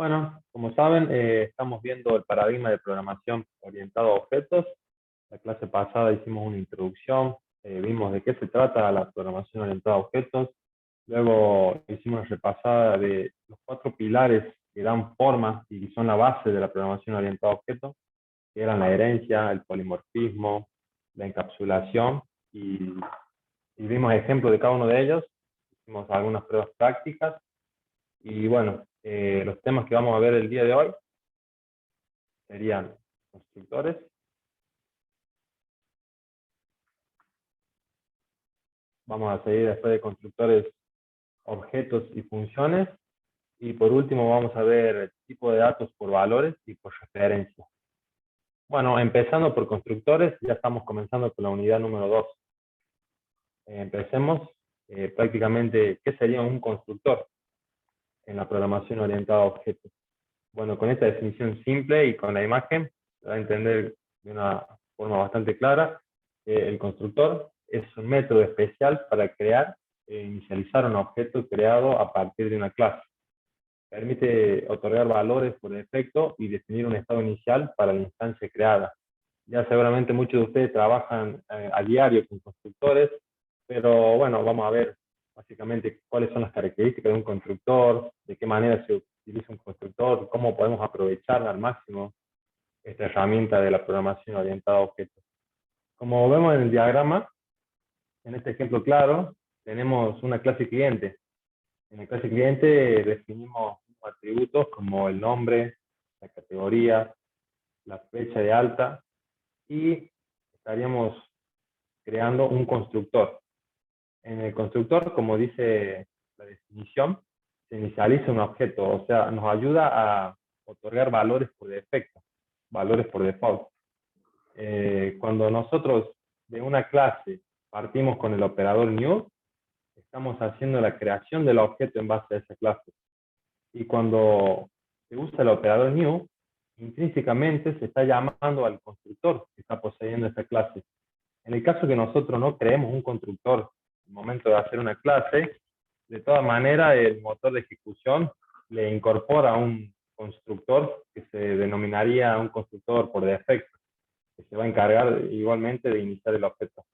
Bueno, como saben, estamos viendo el paradigma de programación orientado a objetos. La clase pasada hicimos una introducción, vimos de qué se trata la programación orientada a objetos. Luego hicimos una repasada de los cuatro pilares que dan forma y son la base de la programación orientada a objetos, que eran la herencia, el polimorfismo, la encapsulación, y, y vimos ejemplos de cada uno de ellos. Hicimos algunas pruebas prácticas. Y bueno, los temas que vamos a ver el día de hoy serían constructores, vamos a seguir después de constructores, objetos y funciones, y por último vamos a ver el tipo de datos por valores y por referencia. Bueno, empezando por constructores, ya estamos comenzando con la unidad número 2. Empecemos prácticamente, ¿qué sería un constructor en la programación orientada a objetos? Bueno, con esta definición simple y con la imagen, se va a entender de una forma bastante clara que el constructor es un método especial para crear e inicializar un objeto creado a partir de una clase. Permite otorgar valores por defecto y definir un estado inicial para la instancia creada. Ya seguramente muchos de ustedes trabajan a diario con constructores, pero bueno, vamos a ver básicamente cuáles son las características de un constructor, de qué manera se utiliza un constructor, cómo podemos aprovechar al máximo esta herramienta de la programación orientada a objetos. Como vemos en el diagrama, en este ejemplo claro, tenemos una clase cliente. En la clase cliente definimos atributos como el nombre, la categoría, la fecha de alta, y estaríamos creando un constructor. En el constructor, como dice la definición, se inicializa un objeto, o sea, nos ayuda a otorgar valores por defecto, valores por default. Cuando nosotros de una clase partimos con el operador new, estamos haciendo la creación del objeto en base a esa clase. Y cuando se usa el operador new, intrínsecamente se está llamando al constructor que está poseyendo esa clase. En el caso que nosotros no creemos un constructor al momento de hacer una clase, de todas maneras el motor de ejecución le incorpora un constructor que se denominaría un constructor por defecto, que se va a encargar igualmente de iniciar el objeto.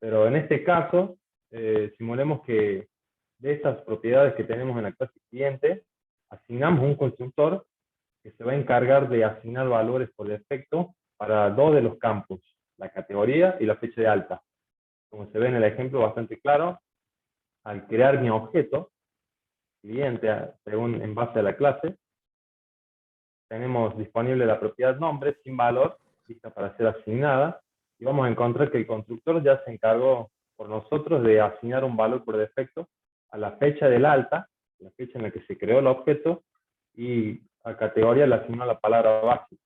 Pero en este caso, simulemos que de estas propiedades que tenemos en la clase cliente, asignamos un constructor que se va a encargar de asignar valores por defecto para dos de los campos, la categoría y la fecha de alta. Como se ve en el ejemplo bastante claro, al crear mi objeto, cliente, según en base a la clase, tenemos disponible la propiedad nombre sin valor, lista para ser asignada, y vamos a encontrar que el constructor ya se encargó por nosotros de asignar un valor por defecto a la fecha del alta, la fecha en la que se creó el objeto, y a categoría le asignó la palabra básica.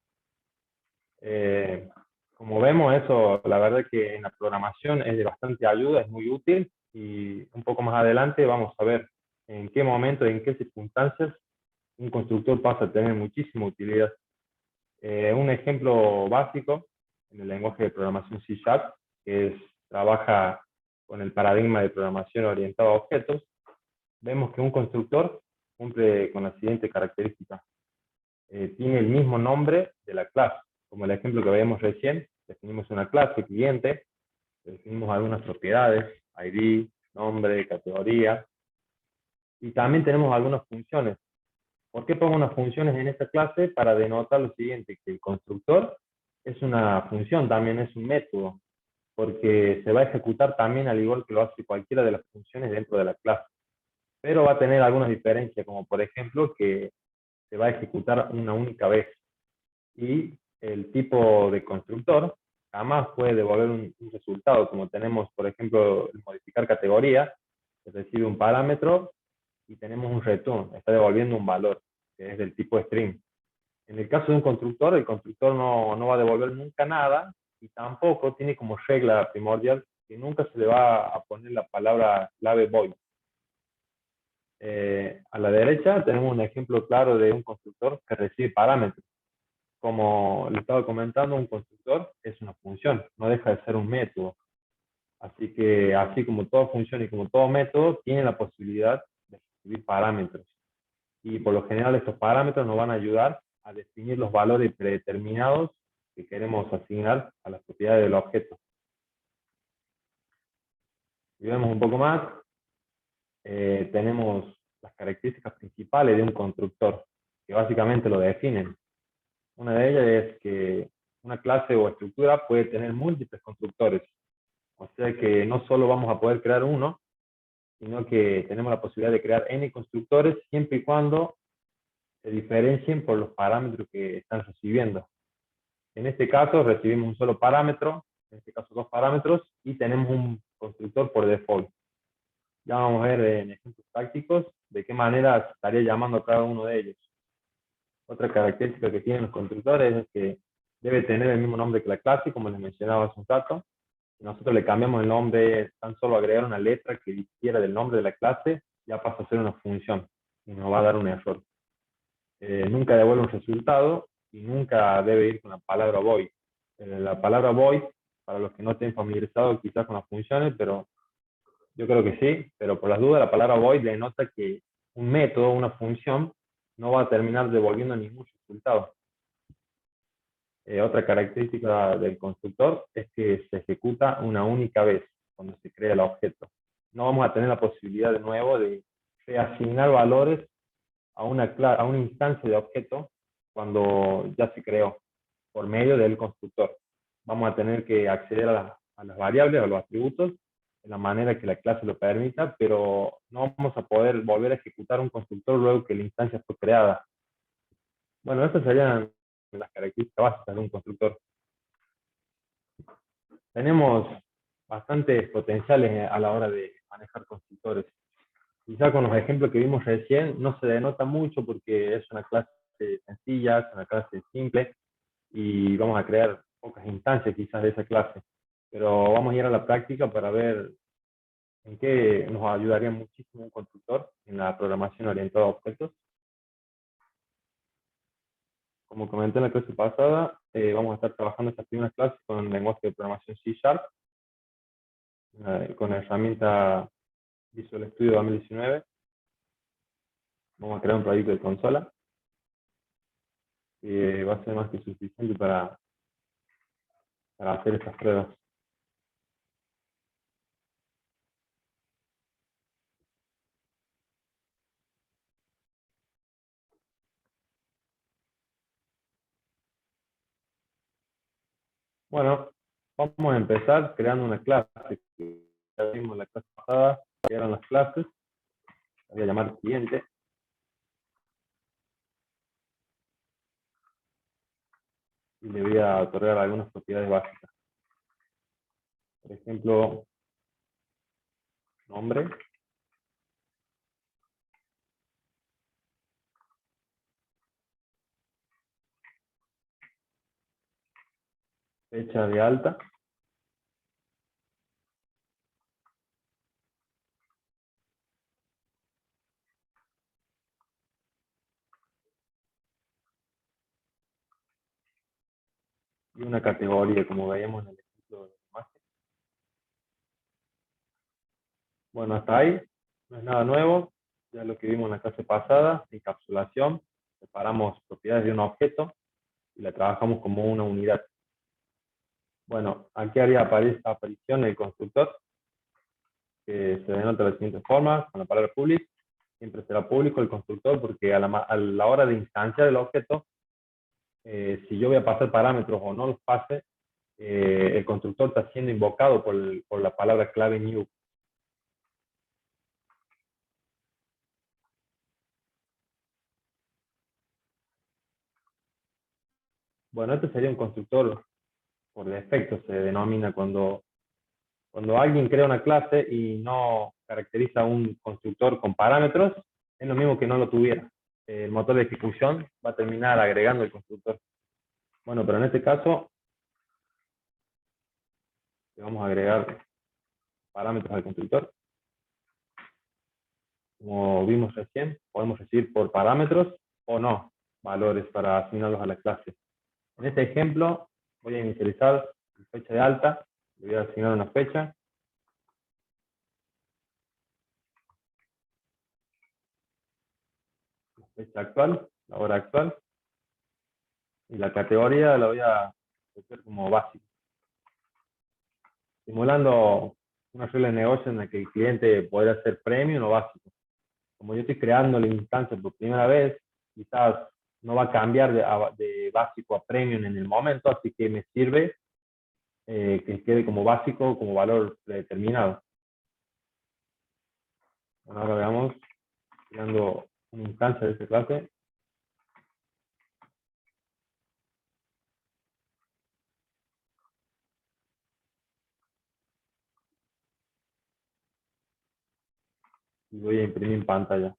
Como vemos, eso la verdad que en la programación es de bastante ayuda, es muy útil, y un poco más adelante vamos a ver en qué momento, en qué circunstancias un constructor pasa a tener muchísima utilidad. Un ejemplo básico en el lenguaje de programación C#, trabaja con el paradigma de programación orientado a objetos, vemos que un constructor cumple con la siguiente característica. Tiene el mismo nombre de la clase. Como el ejemplo que veíamos recién, definimos una clase cliente, definimos algunas propiedades, ID, nombre, categoría, y también tenemos algunas funciones. ¿Por qué pongo unas funciones en esta clase? Para denotar lo siguiente, que el constructor es una función, también es un método, porque se va a ejecutar también al igual que lo hace cualquiera de las funciones dentro de la clase. Pero va a tener algunas diferencias, como por ejemplo que se va a ejecutar una única vez. Y el tipo de constructor jamás puede devolver un resultado, como tenemos, por ejemplo, el modificar categoría, que recibe un parámetro, y tenemos un return, está devolviendo un valor, que es del tipo string. En el caso de un constructor, el constructor no va a devolver nunca nada, y tampoco tiene como regla primordial que nunca se le va a poner la palabra clave void. A la derecha tenemos un ejemplo claro de un constructor que recibe parámetros. Como le estaba comentando, un constructor es una función, no deja de ser un método. Así que, así como toda función y como todo método, tiene la posibilidad de recibir parámetros. y por lo general estos parámetros nos van a ayudar a definir los valores predeterminados que queremos asignar a las propiedades del objeto. Si vemos un poco más, tenemos las características principales de un constructor, que básicamente lo definen. Una de ellas es que una clase o estructura puede tener múltiples constructores. O sea que no solo vamos a poder crear uno, sino que tenemos la posibilidad de crear n constructores siempre y cuando se diferencien por los parámetros que están recibiendo. En este caso recibimos un solo parámetro, en este caso dos parámetros, y tenemos un constructor por default. Ya vamos a ver en ejemplos prácticos de qué manera se estaría llamando a cada uno de ellos. Otra característica que tienen los constructores es que debe tener el mismo nombre que la clase, como les mencionaba hace un rato. Si nosotros le cambiamos el nombre, tan solo agregar una letra que difiera del nombre de la clase, ya pasa a ser una función y nos va a dar un error. Nunca devuelve un resultado y nunca debe ir con la palabra void. La palabra void, para los que no estén familiarizados quizás con las funciones, pero yo creo que sí, pero por las dudas la palabra void denota que un método, una función, no va a terminar devolviendo ningún resultado. Otra característica del constructor es que se ejecuta una única vez cuando se crea el objeto. No vamos a tener la posibilidad de nuevo de reasignar valores a una instancia de objeto cuando ya se creó por medio del constructor. Vamos a tener que acceder a las variables, a los atributos, de la manera que la clase lo permita, pero no vamos a poder volver a ejecutar un constructor luego que la instancia fue creada. Bueno, estas serían las características básicas de un constructor. Tenemos bastantes potenciales a la hora de manejar constructores. Quizá con los ejemplos que vimos recién no se denota mucho porque es una clase sencilla, es una clase simple y vamos a crear pocas instancias quizás de esa clase. Pero vamos a ir a la práctica para ver en qué nos ayudaría muchísimo un constructor en la programación orientada a objetos. Como comenté en la clase pasada, vamos a estar trabajando estas primeras clases con el lenguaje de programación C#, con la herramienta Visual Studio 2019. Vamos a crear un proyecto de consola que va a ser más que suficiente para hacer estas pruebas. Bueno, vamos a empezar creando una clase. Ya vimos la clase pasada, que eran las clases. La voy a llamar cliente. Y le voy a otorgar algunas propiedades básicas. Por ejemplo, nombre. Fecha de alta. Y una categoría, como veíamos en el ejemplo de imagen. Bueno, hasta ahí. No es nada nuevo. Ya lo que vimos en la clase pasada, encapsulación. Separamos propiedades de un objeto y la trabajamos como una unidad. Bueno, aquí haría aparición el constructor, que se denota de la siguiente forma, con la palabra public. Siempre será público el constructor porque a la hora de instanciar el objeto, si yo voy a pasar parámetros o no los pase, el constructor está siendo invocado por la palabra clave new. Bueno, este sería un constructor por defecto, se denomina cuando alguien crea una clase y no caracteriza un constructor con parámetros, es lo mismo que no lo tuviera. El motor de ejecución va a terminar agregando el constructor. Bueno, pero en este caso, le vamos a agregar parámetros al constructor. Como vimos recién, podemos recibir por parámetros o no valores para asignarlos a la clase. En este ejemplo, voy a inicializar la fecha de alta, le voy a asignar una fecha. fecha actual, la hora actual, y la categoría la voy a meter como básico, simulando una regla de negocio en la que el cliente podría ser premium o básico. Como yo estoy creando la instancia por primera vez, quizás no va a cambiar de básico a premium en el momento, así que me sirve que quede como básico, como valor predeterminado. Bueno, ahora veamos, creando una instancia de esta clase. Y voy a imprimir en pantalla.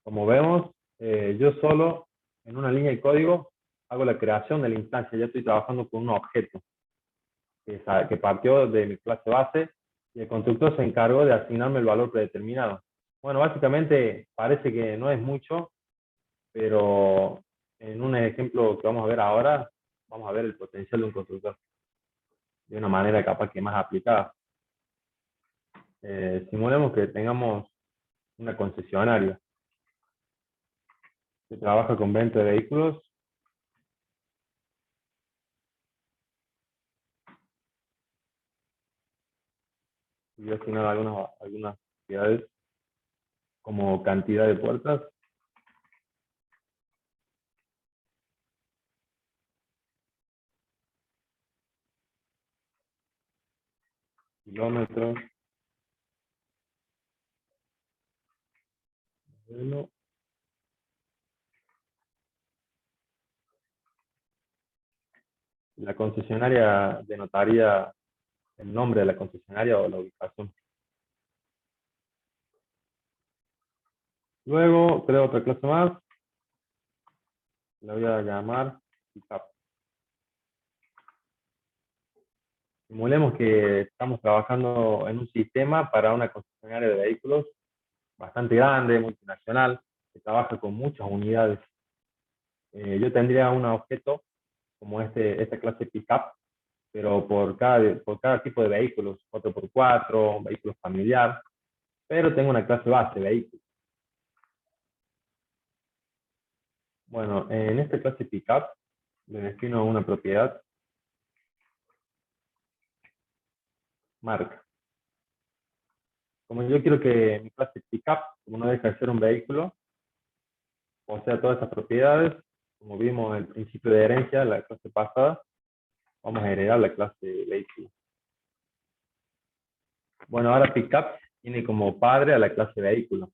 Como vemos, yo solo en una línea de código hago la creación de la instancia. Ya estoy trabajando con un objeto que partió de mi clase base y el constructor se encargó de asignarme el valor predeterminado. Bueno, básicamente parece que no es mucho, pero en un ejemplo que vamos a ver ahora, vamos a ver el potencial de un constructor de una manera capaz que más aplicada. Simulemos que tengamos una concesionaria que trabaja con venta de vehículos y voy a asignar algunas propiedades como cantidad de puertas, kilómetros, modelo. La concesionaria denotaría el nombre de la concesionaria o la ubicación. Luego creo otra clase más, la voy a llamar pickup. Simulemos que estamos trabajando en un sistema para una concesionaria de vehículos bastante grande, multinacional, que trabaja con muchas unidades. Yo tendría un objeto como esta clase pickup, pero por cada tipo de vehículos, 4x4, vehículos familiar, pero tengo una clase base, vehículos. Bueno, en esta clase pickup le defino una propiedad, marca. Como yo quiero que mi clase pickup, como no deja de ser un vehículo, posea todas estas propiedades, como vimos en el principio de herencia, la clase pasada, vamos a heredar la clase vehículo. Bueno, ahora pickup tiene como padre a la clase vehículo.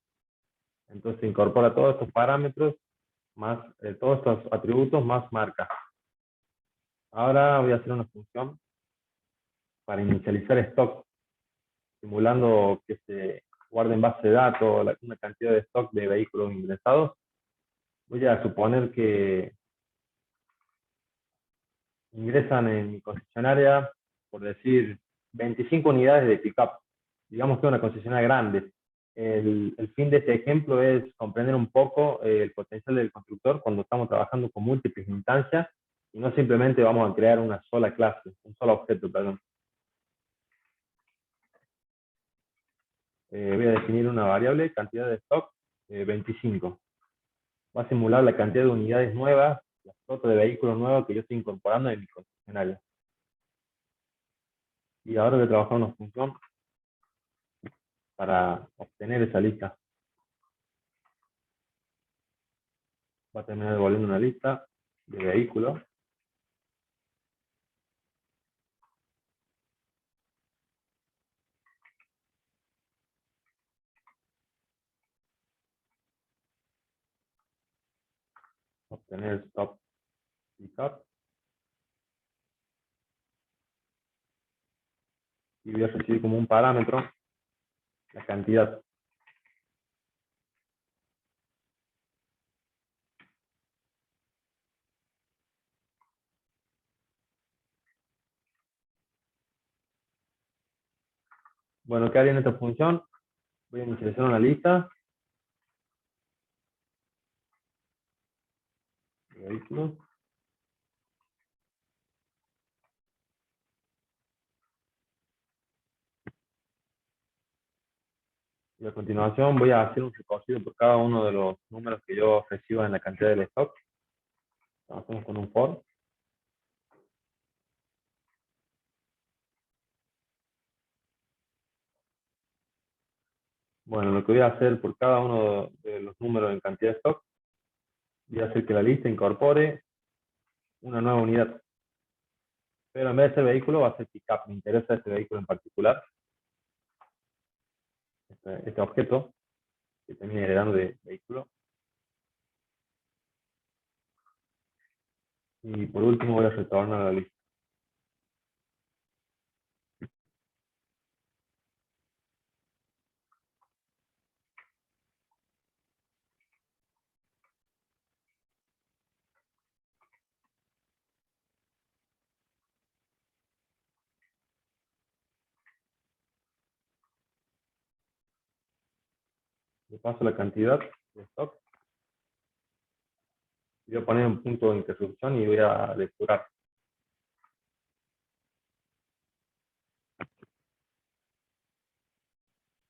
Entonces incorpora todos estos parámetros, más todos estos atributos, más marca. Ahora voy a hacer una función para inicializar stock, simulando que se guarde en base de datos una cantidad de stock de vehículos ingresados. Voy a suponer que ingresan en mi concesionaria, por decir, 25 unidades de pickup. Digamos que es una concesionaria grande. El fin de este ejemplo es comprender un poco el potencial del constructor cuando estamos trabajando con múltiples instancias y no simplemente vamos a crear una sola clase, un solo objeto, perdón. Voy a definir una variable, cantidad de stock, 25. Va a simular la cantidad de unidades nuevas, la flota de vehículos nuevos que yo estoy incorporando en mi concesionaria. Y ahora voy a trabajar una función para obtener esa lista. Va a terminar devolviendo una lista de vehículos. Obtener stop pickup. Y voy a recibir como un parámetro la cantidad. Bueno, ¿qué haría en esta función? Voy a inicializar una lista de vehículos. Y a continuación voy a hacer un recorrido por cada uno de los números que yo reciba en la cantidad del stock. Hacemos con un for. Bueno, lo que voy a hacer por cada uno de los números en cantidad de stock, voy a hacer que la lista incorpore una nueva unidad. Pero en vez de ser vehículo, va a ser pickup. Me interesa este vehículo en particular, este objeto que termine heredando de vehículo. Y por último voy a retornar a la lista. Le paso la cantidad de stock. Voy a poner un punto de interrupción y voy a depurar.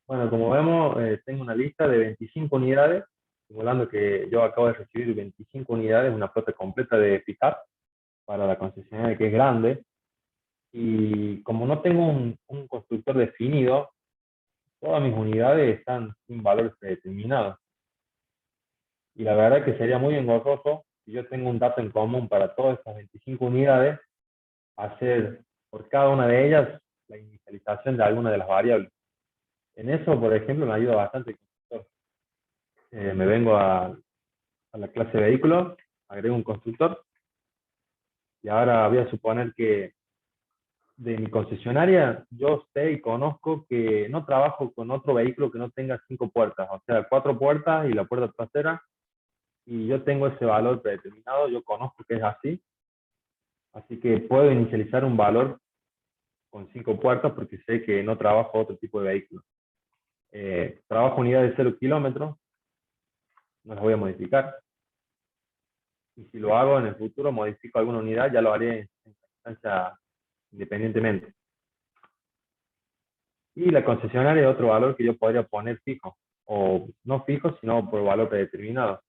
Bueno, como vemos, tengo una lista de 25 unidades, simulando que yo acabo de recibir 25 unidades, una flota completa de pickup para la concesionaria que es grande. Y como no tengo un constructor definido, todas mis unidades están sin valores predeterminados. Y la verdad que sería muy engorroso si yo tengo un dato en común para todas estas 25 unidades, hacer por cada una de ellas la inicialización de alguna de las variables. En eso, por ejemplo, me ayuda bastante el constructor. Me vengo a la clase vehículo, agrego un constructor y ahora voy a suponer que de mi concesionaria yo sé y conozco que no trabajo con otro vehículo que no tenga 5 puertas, o sea, 4 puertas y la puerta trasera, y yo tengo ese valor predeterminado, yo conozco que es así que puedo inicializar un valor con 5 puertas porque sé que no trabajo otro tipo de vehículo. Trabajo unidades de 0 kilómetros, no las voy a modificar. Y si lo hago en el futuro, modifico alguna unidad, ya lo haré en instancia independientemente. Y la concesionaria es otro valor que yo podría poner fijo, o no fijo, sino por valor predeterminado.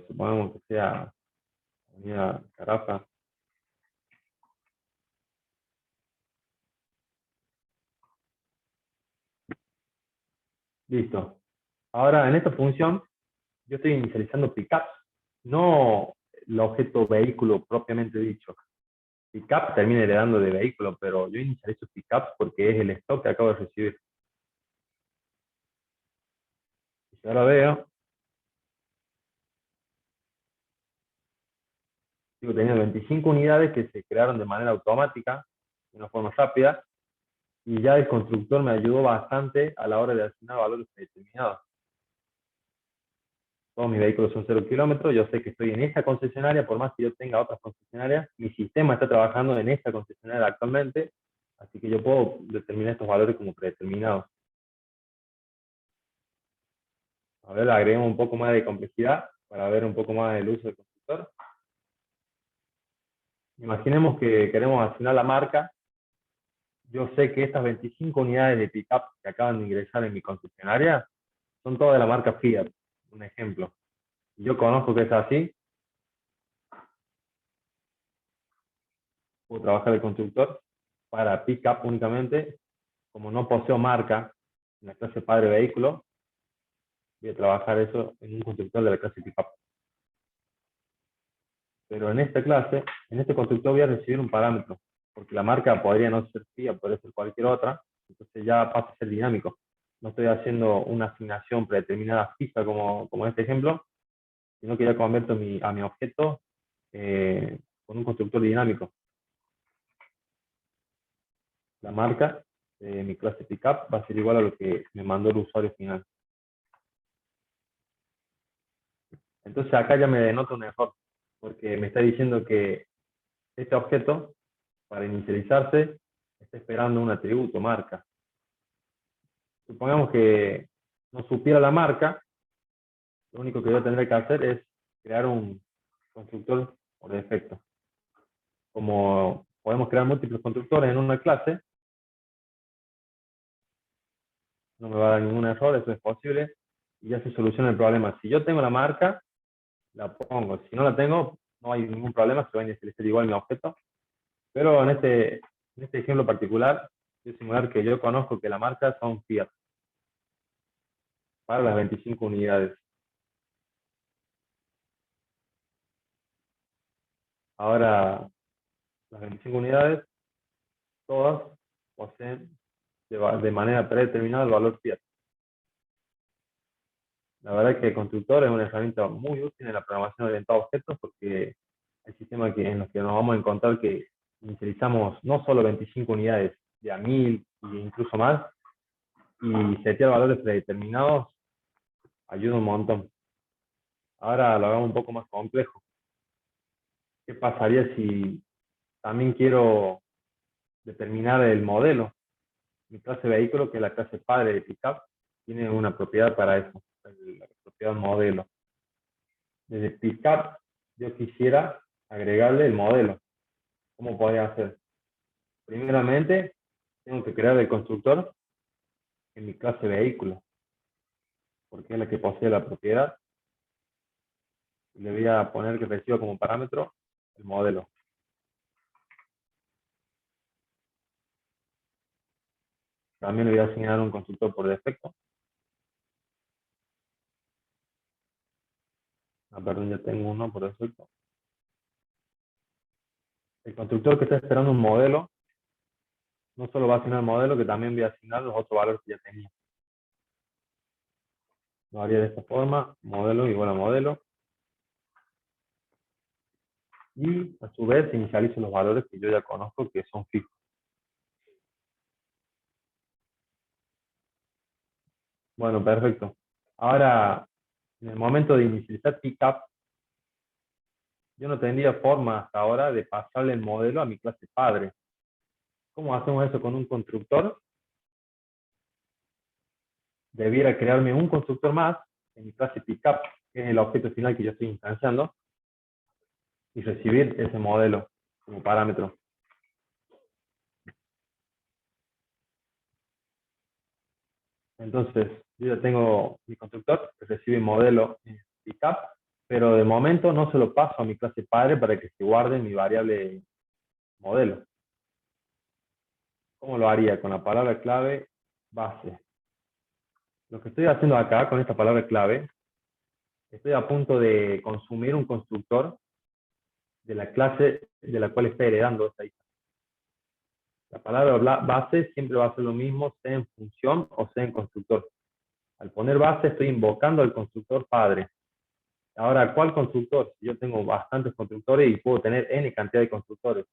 Supongamos que sea unidad Carafa. Listo. Ahora, en esta función, yo estoy inicializando pickups, no el objeto vehículo propiamente dicho. Pickup termina heredando de vehículo, pero yo inicializo pickups porque es el stock que acabo de recibir. Y si ahora veo, sigo teniendo 25 unidades que se crearon de manera automática, de una forma rápida, y ya el constructor me ayudó bastante a la hora de asignar valores predeterminados. Todos mis vehículos son 0 kilómetros, yo sé que estoy en esta concesionaria, por más que yo tenga otras concesionarias, mi sistema está trabajando en esta concesionaria actualmente, así que yo puedo determinar estos valores como predeterminados. A ver, agreguemos un poco más de complejidad para ver un poco más del uso del constructor. Imaginemos que queremos asignar la marca. Yo sé que estas 25 unidades de pickup que acaban de ingresar en mi concesionaria son todas de la marca Fiat, un ejemplo. Yo conozco que es así, puedo trabajar el constructor para pickup únicamente. Como no poseo marca en la clase padre vehículo, voy a trabajar eso en un constructor de la clase pickup. Pero en esta clase, en este constructor voy a recibir un parámetro, porque la marca podría no ser Fiat, puede ser cualquier otra, entonces ya pasa a ser dinámico. No estoy haciendo una asignación predeterminada fija como en este ejemplo, sino que ya convierto a mi objeto con un constructor dinámico. La marca de mi clase pickup va a ser igual a lo que me mandó el usuario final. Entonces acá ya me denota un error, porque me está diciendo que este objeto, para inicializarse, está esperando un atributo, marca. Supongamos que no supiera la marca, lo único que yo tendré que hacer es crear un constructor por defecto. Como podemos crear múltiples constructores en una clase, no me va a dar ningún error, eso es posible, y ya se soluciona el problema. Si yo tengo la marca, la pongo. Si no la tengo, no hay ningún problema, se va a inicializar igual mi objeto. Pero en este ejemplo particular, voy a simular que yo conozco que la marca son Fiat para las 25 unidades. Ahora, las 25 unidades, todas poseen de manera predeterminada el valor Fiat. La verdad es que el constructor es una herramienta muy útil en la programación orientada a objetos porque hay sistemas en los que nos vamos a encontrar que inicializamos no solo 25 unidades, de a 1000 e incluso más, y setear valores predeterminados ayuda un montón. Ahora lo hagamos un poco más complejo. ¿Qué pasaría si también quiero determinar el modelo? Mi clase vehículo, que es la clase padre de pickup, tiene una propiedad para eso, la propiedad modelo. Desde pickup yo quisiera agregarle el modelo. ¿Cómo podría hacer? Primeramente, tengo que crear el constructor en mi clase vehículo, porque es la que posee la propiedad. Y le voy a poner que reciba como parámetro el modelo. También le voy a asignar un constructor por defecto. Ah, perdón, ya tengo uno por defecto. El constructor que está esperando un modelo, no solo va a asignar el modelo, que también voy a asignar los otros valores que ya tenía. Lo haría de esta forma, modelo igual a modelo. Y a su vez inicializo los valores que yo ya conozco que son fijos. Bueno, perfecto. Ahora, en el momento de inicializar pickup, yo no tendría forma hasta ahora de pasarle el modelo a mi clase padre. ¿Cómo hacemos eso con un constructor? Debiera crearme un constructor más en mi clase pickup, que es el objeto final que yo estoy instanciando, y recibir ese modelo como parámetro. Entonces, yo ya tengo mi constructor que recibe modelo en pickup, pero de momento no se lo paso a mi clase padre para que se guarde mi variable modelo. ¿Cómo lo haría? Con la palabra clave base. Lo que estoy haciendo acá con esta palabra clave, estoy a punto de consumir un constructor de la clase de la cual está heredando esta isla. La palabra base siempre va a ser lo mismo, sea en función o sea en constructor. Al poner base estoy invocando al constructor padre. Ahora, ¿cuál constructor? Si yo tengo bastantes constructores y puedo tener n cantidad de constructores.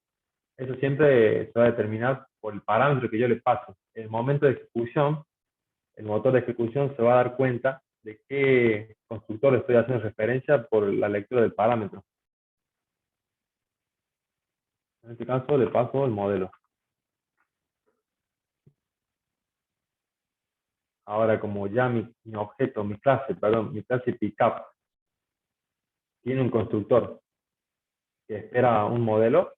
Eso siempre se va a determinar por el parámetro que yo le paso. En el momento de ejecución, el motor de ejecución se va a dar cuenta de qué constructor estoy haciendo referencia por la lectura del parámetro. En este caso le paso el modelo. Ahora, como ya mi objeto, mi clase pickup tiene un constructor que espera un modelo,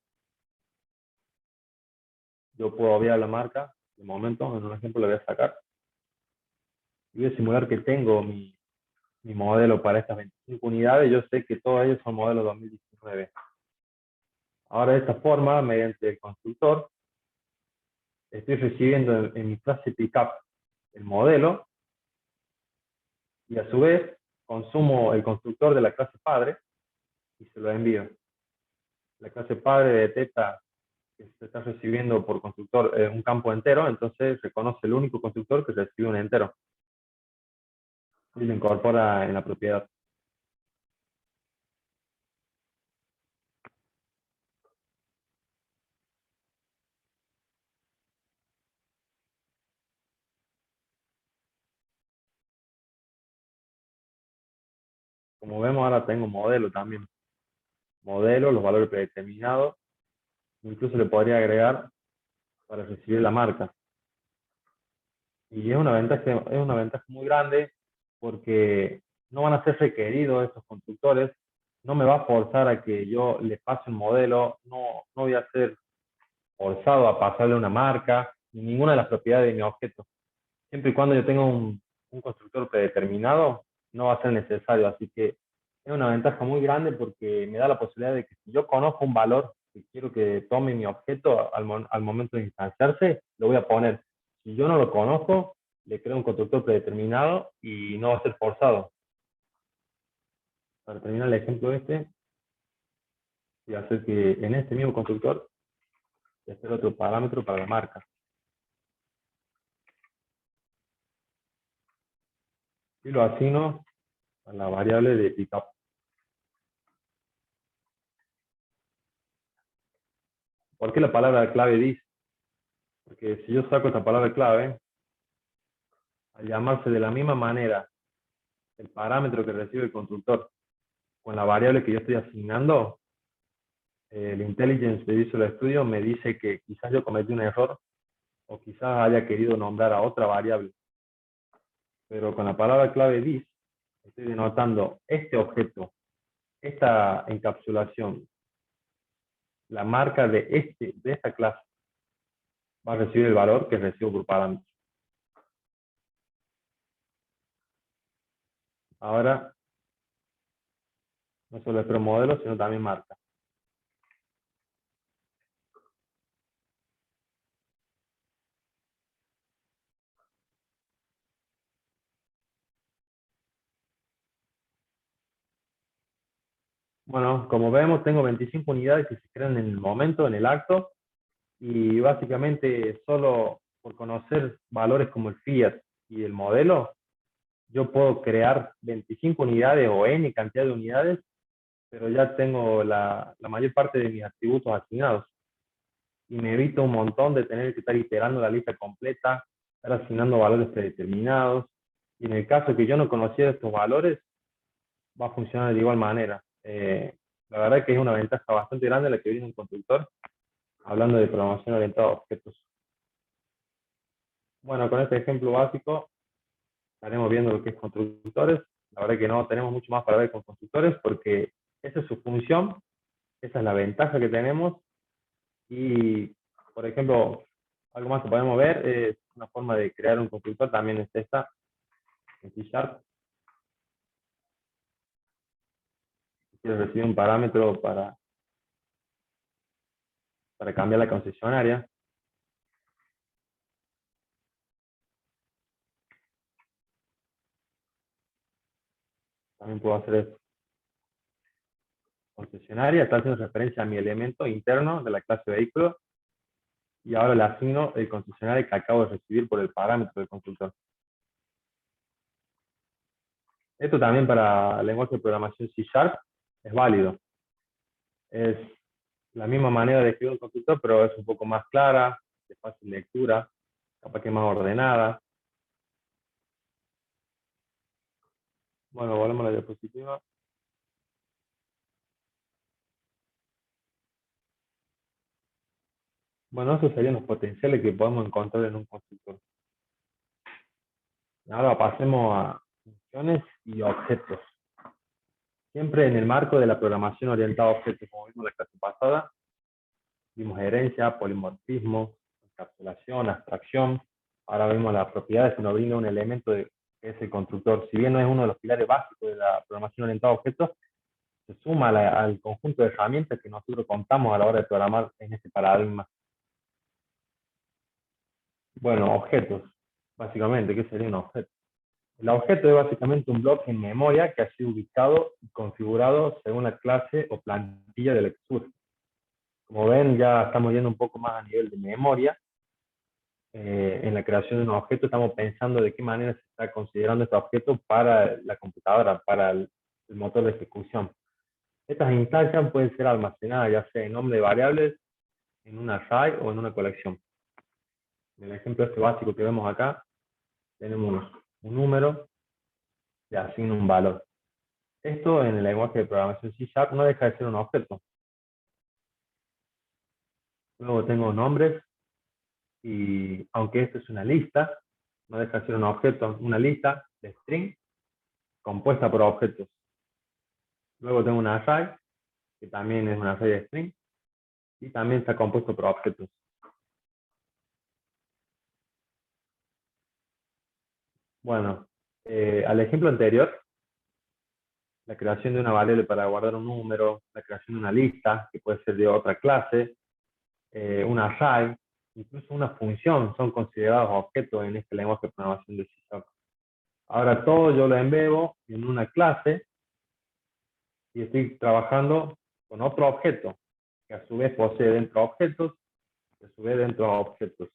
yo puedo obviar la marca. De momento, en un ejemplo le voy a sacar. Y voy a simular que tengo mi modelo para estas 25 unidades. Yo sé que todos ellos son modelos 2019. Ahora, de esta forma, mediante el constructor, estoy recibiendo en mi clase pickup el modelo y a su vez consumo el constructor de la clase padre y se lo envío. La clase padre detecta que se está recibiendo por constructor un campo entero, entonces reconoce el único constructor que recibe un entero y lo incorpora en la propiedad. Como vemos, ahora tengo modelo también. Modelo, los valores predeterminados. Incluso le podría agregar para recibir la marca. Y es una ventaja muy grande porque no van a ser requeridos esos constructores, no me va a forzar a que yo le pase un modelo, no voy a ser forzado a pasarle una marca, ni ninguna de las propiedades de mi objeto. Siempre y cuando yo tenga un constructor predeterminado, no va a ser necesario. Así que es una ventaja muy grande porque me da la posibilidad de que si yo conozco un valor que quiero que tome mi objeto al momento de instanciarse, lo voy a poner. Si yo no lo conozco, le creo un constructor predeterminado y no va a ser forzado. Para terminar el ejemplo voy a hacer que en este mismo constructor voy a hacer otro parámetro para la marca. Y lo asigno a la variable de pickup. ¿Por qué la palabra clave dice? Porque si yo saco esta palabra clave, al llamarse de la misma manera el parámetro que recibe el constructor con la variable que yo estoy asignando, el Intelligence de Visual Studio me dice que quizás yo cometí un error o quizás haya querido nombrar a otra variable. Pero con la palabra clave this, estoy denotando este objeto, esta encapsulación, la marca de esta clase va a recibir el valor que recibo por parámetro. Ahora, no solo espero modelo, sino también marca. Bueno, como vemos, tengo 25 unidades que se crean en el momento, en el acto, y básicamente solo por conocer valores como el Fiat y el modelo, yo puedo crear 25 unidades o N cantidad de unidades, pero ya tengo la mayor parte de mis atributos asignados. Y me evito un montón de tener que estar iterando la lista completa, estar asignando valores predeterminados. Y en el caso que yo no conociera estos valores, va a funcionar de igual manera. La verdad que es una ventaja bastante grande la que viene un constructor, hablando de programación orientada a objetos. Bueno, con este ejemplo básico estaremos viendo lo que es constructores. La verdad que no tenemos mucho más para ver con constructores porque esa es su función, esa es la ventaja que tenemos. Y, por ejemplo, algo más que podemos ver es una forma de crear un constructor, también es esta, en C#. Si quieres recibir un parámetro para cambiar la concesionaria, también puedo hacer esto. Concesionaria está haciendo referencia a mi elemento interno de la clase vehículo y ahora le asigno el concesionario que acabo de recibir por el parámetro del constructor. Esto también para el lenguaje de programación C# es válido. Es la misma manera de escribir un constructor, pero es un poco más clara, de fácil lectura, capaz que más ordenada. Bueno, volvemos a la diapositiva. Bueno, esos serían los potenciales que podemos encontrar en un constructor. Ahora pasemos a funciones y objetos. Siempre en el marco de la programación orientada a objetos, como vimos en la clase pasada, vimos herencia, polimorfismo, encapsulación, abstracción. Ahora vemos las propiedades que nos brinda un elemento que es el constructor. Si bien no es uno de los pilares básicos de la programación orientada a objetos, se suma al conjunto de herramientas que nosotros contamos a la hora de programar en este paradigma. Bueno, objetos, básicamente, ¿qué sería un objeto? El objeto es básicamente un bloque en memoria que ha sido ubicado y configurado según la clase o plantilla de lectura. Como ven, ya estamos yendo un poco más a nivel de memoria. En la creación de un objeto estamos pensando de qué manera se está considerando este objeto para la computadora, para el motor de ejecución. Estas instancias pueden ser almacenadas ya sea en nombre de variables, en un array o en una colección. En el ejemplo este básico que vemos acá, tenemos un número que asigna un valor. Esto en el lenguaje de programación C# no deja de ser un objeto. Luego tengo nombres Y aunque esto es una lista, no deja de ser un objeto, una lista de string compuesta por objetos. Luego tengo un array, que también es un array de string, y también está compuesto por objetos. Bueno, al ejemplo anterior, la creación de una variable para guardar un número, la creación de una lista, que puede ser de otra clase, un array, incluso una función, son considerados objetos en este lenguaje de programación de C#. Ahora todo yo lo embebo en una clase y estoy trabajando con otro objeto, que a su vez posee dentro objetos, que a su vez dentro objetos.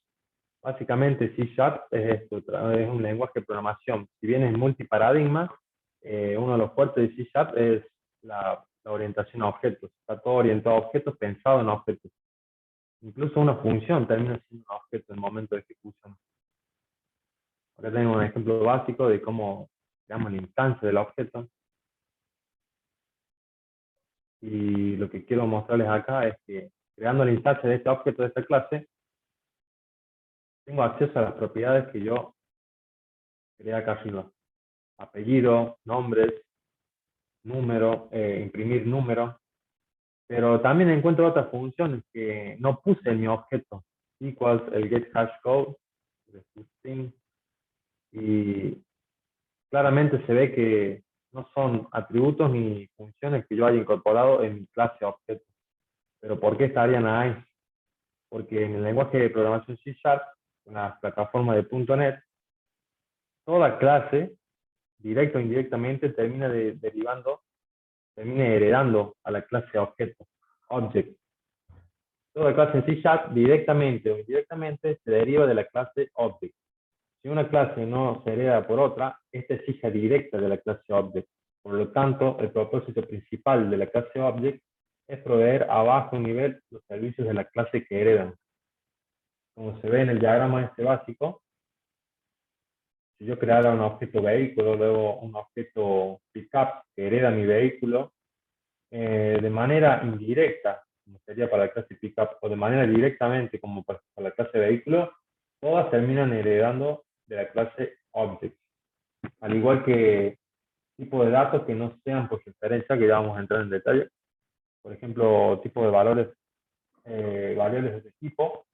Básicamente C# es esto, es un lenguaje de programación. Si bien es multiparadigma, uno de los fuertes de C# es la orientación a objetos. Está todo orientado a objetos, pensado en objetos. Incluso una función termina siendo un objeto en el momento de ejecución. Acá tengo un ejemplo básico de cómo creamos la instancia del objeto. Y lo que quiero mostrarles acá es que creando la instancia de este objeto de esta clase, tengo acceso a las propiedades que yo creé acá arriba. Apellido, nombres, número, imprimir número. Pero también encuentro otras funciones que no puse en mi objeto. Equals, el get hash code, y claramente se ve que no son atributos ni funciones que yo haya incorporado en mi clase objeto. Pero ¿por qué estarían ahí? Porque en el lenguaje de programación C#, una plataforma de .NET, toda clase, directa o indirectamente, termina heredando a la clase objeto, object. Toda clase en C# directamente o indirectamente se deriva de la clase object. Si una clase no se hereda por otra, esta es hija directa de la clase object. Por lo tanto, el propósito principal de la clase object es proveer a bajo nivel los servicios de la clase que heredan. Como se ve en el diagrama este básico, si yo creara un objeto vehículo, luego un objeto pickup que hereda mi vehículo, de manera indirecta, como sería para la clase pickup, o de manera directamente, como para la clase vehículo, todas terminan heredando de la clase object. Al igual que tipos de datos que no sean por referencia, que ya vamos a entrar en detalle. Por ejemplo, tipo de valores, variables de este tipo,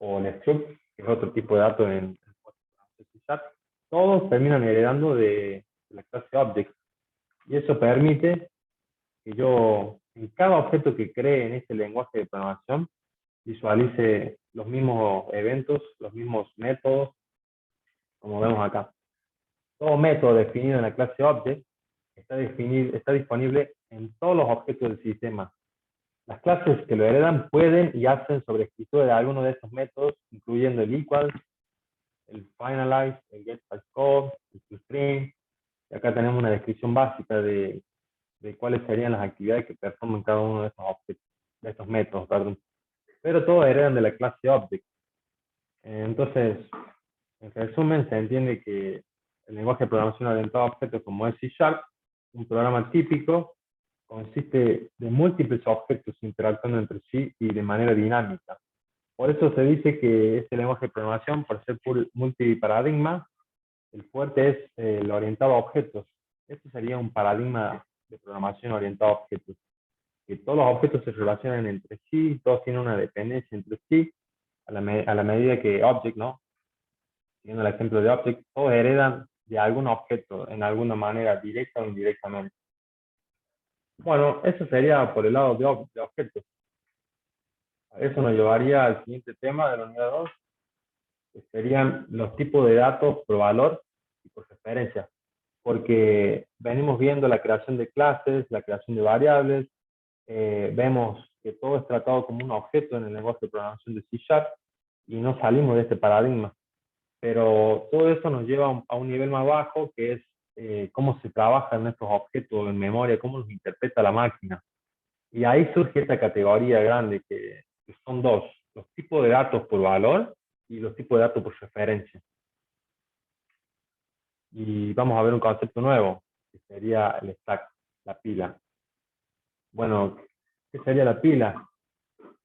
o el struct, que es otro tipo de datos en C#, todos terminan heredando de la clase object. Y eso permite que yo, en cada objeto que cree en este lenguaje de programación, visualice los mismos eventos, los mismos métodos, como vemos acá. Todo método definido en la clase object está disponible en todos los objetos del sistema. Las clases que lo heredan pueden y hacen sobreescritura de alguno de estos métodos, incluyendo el equals, el finalize, el get code, el toString. Y acá tenemos una descripción básica de cuáles serían las actividades que performan cada uno de estos objetos, de estos métodos, perdón. Pero todos heredan de la clase object. Entonces, en resumen, se entiende que el lenguaje de programación orientado a objetos como es C#, un programa típico, consiste de múltiples objetos interactuando entre sí y de manera dinámica. Por eso se dice que este lenguaje de programación, por ser multiparadigma, el fuerte es el orientado a objetos. Este sería un paradigma de programación orientado a objetos. Que todos los objetos se relacionan entre sí, todos tienen una dependencia entre sí, a la medida que object, ¿no? Siguiendo el ejemplo de object, todos heredan de algún objeto en alguna manera, directa o indirectamente. Bueno, eso sería por el lado de objetos. Eso nos llevaría al siguiente tema de la unidad 2, que serían los tipos de datos por valor y por referencia. Porque venimos viendo la creación de clases, la creación de variables, vemos que todo es tratado como un objeto en el lenguaje de programación de C# y no salimos de este paradigma. Pero todo eso nos lleva a un nivel más bajo, que es cómo se trabajan estos objetos en memoria, cómo los interpreta la máquina. Y ahí surge esta categoría grande, que son dos, los tipos de datos por valor y los tipos de datos por referencia. Y vamos a ver un concepto nuevo, que sería el stack, la pila. Bueno, ¿qué sería la pila?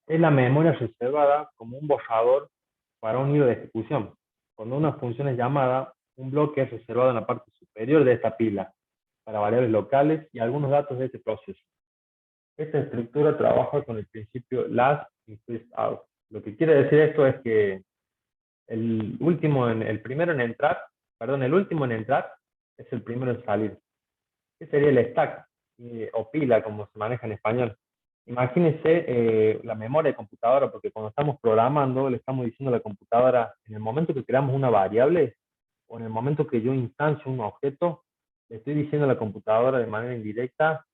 Es la memoria reservada como un borrador para un hilo de ejecución. Cuando una función es llamada, un bloque es reservado en la parte superior de esta pila para variables locales y algunos datos de este proceso. Esta estructura trabaja con el principio last in first out. Lo que quiere decir esto es que el último el último en entrar es el primero en salir. ¿Qué sería el stack o pila, como se maneja en español? Imagínense la memoria de computadora, porque cuando estamos programando, le estamos diciendo a la computadora, en el momento que creamos una variable, o en el momento que yo instancio un objeto, le estoy diciendo a la computadora de manera indirecta,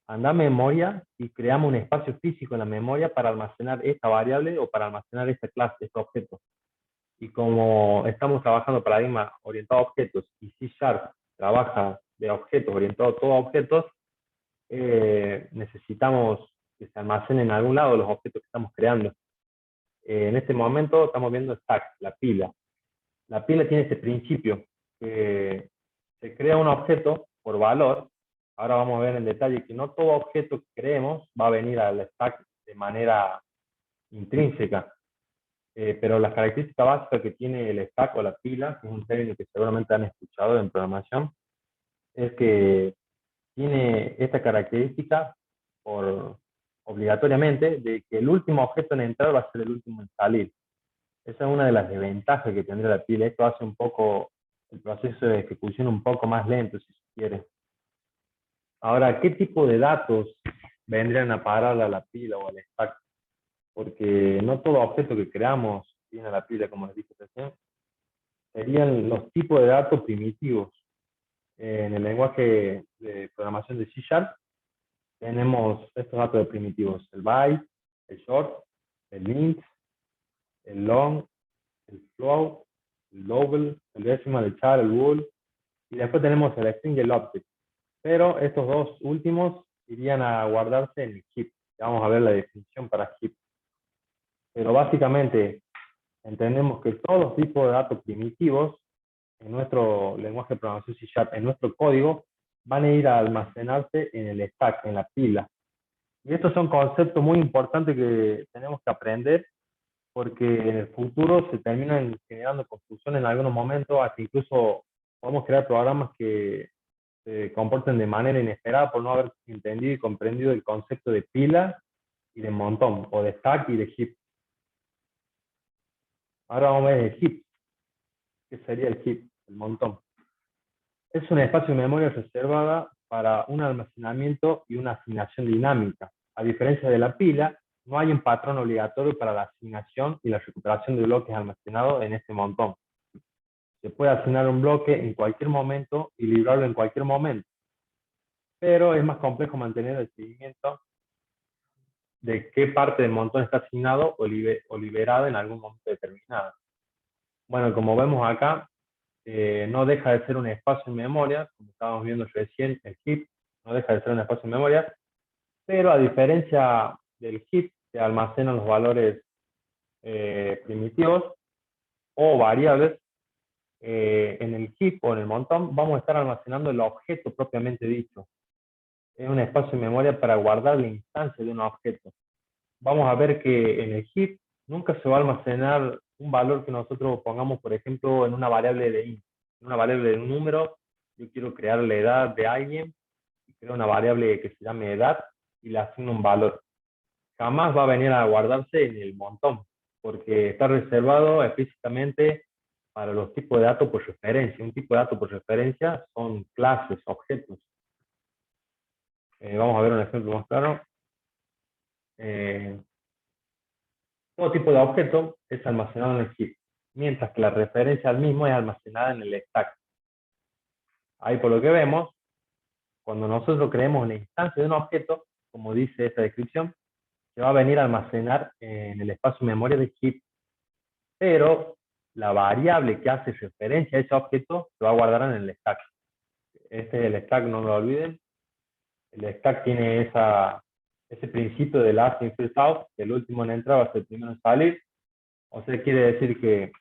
anda a memoria y creamos un espacio físico en la memoria para almacenar esta variable o para almacenar esta clase, este objeto. Y como estamos trabajando paradigma orientado a objetos y C# trabaja de objetos orientado a todos objetos, necesitamos que se almacenen en algún lado los objetos que estamos creando. En este momento estamos viendo stack, la pila. La pila tiene este principio, que se crea un objeto por valor. Ahora vamos a ver en detalle que no todo objeto que creemos va a venir al stack de manera intrínseca. Pero las características básicas que tiene el stack o la pila, que es un término que seguramente han escuchado en programación, es que tiene esta característica por, obligatoriamente de que el último objeto en entrar va a ser el último en salir. Esa es una de las desventajas que tendría la pila. Esto hace un poco el proceso de ejecución un poco más lento, si se quiere. Ahora, ¿qué tipo de datos vendrían a parar a la pila o al stack? Porque no todo objeto que creamos tiene la pila, como les dije recién. Serían los tipos de datos primitivos. En el lenguaje de programación de C# tenemos estos datos primitivos: el byte, el short, el int, el long, el float, el double, el decimal, el char, el bool, y después tenemos el string y el object. Pero estos dos últimos irían a guardarse en el heap. Vamos a ver la definición para heap. Pero básicamente entendemos que todos los tipos de datos primitivos en nuestro lenguaje de programación C#, en nuestro código, van a ir a almacenarse en el stack, en la pila. Y estos son conceptos muy importantes que tenemos que aprender, porque en el futuro se terminan generando confusión en algunos momentos, hasta incluso podemos crear programas que se comporten de manera inesperada por no haber entendido y comprendido el concepto de pila y de montón, o de stack y de heap. Ahora vamos a ver el heap. ¿Qué sería el heap? El montón. Es un espacio de memoria reservada para un almacenamiento y una asignación dinámica. A diferencia de la pila, no hay un patrón obligatorio para la asignación y la recuperación de bloques almacenados en este montón. Se puede asignar un bloque en cualquier momento y librarlo en cualquier momento, pero es más complejo mantener el seguimiento de qué parte del montón está asignado o liberado en algún momento determinado. Bueno, como vemos acá, no deja de ser un espacio en memoria, como estábamos viendo recién, el heap no deja de ser un espacio en memoria, pero a diferencia del heap, se almacenan los valores primitivos o variables. En el heap o en el montón vamos a estar almacenando el objeto propiamente dicho. Es un espacio en memoria para guardar la instancia de un objeto. Vamos a ver que en el heap nunca se va a almacenar un valor que nosotros pongamos, por ejemplo, en una variable de int, en una variable de un número. Yo quiero crear la edad de alguien y creo una variable que se llame edad y le asigno un valor. Jamás va a venir a guardarse en el montón, porque está reservado explícitamente para los tipos de datos por referencia. Un tipo de dato por referencia son clases, objetos. Vamos a ver un ejemplo más claro. Todo tipo de objeto es almacenado en el heap, mientras que la referencia al mismo es almacenada en el stack. Ahí por lo que vemos, cuando nosotros creemos una instancia de un objeto, como dice esta descripción, se va a venir a almacenar en el espacio memoria del heap, pero la variable que hace referencia a ese objeto se va a guardar en el stack. Este es el stack, no lo olviden. El stack tiene ese principio de last in first out, que el último en entrar va a ser el primero en salir. O sea, quiere decir que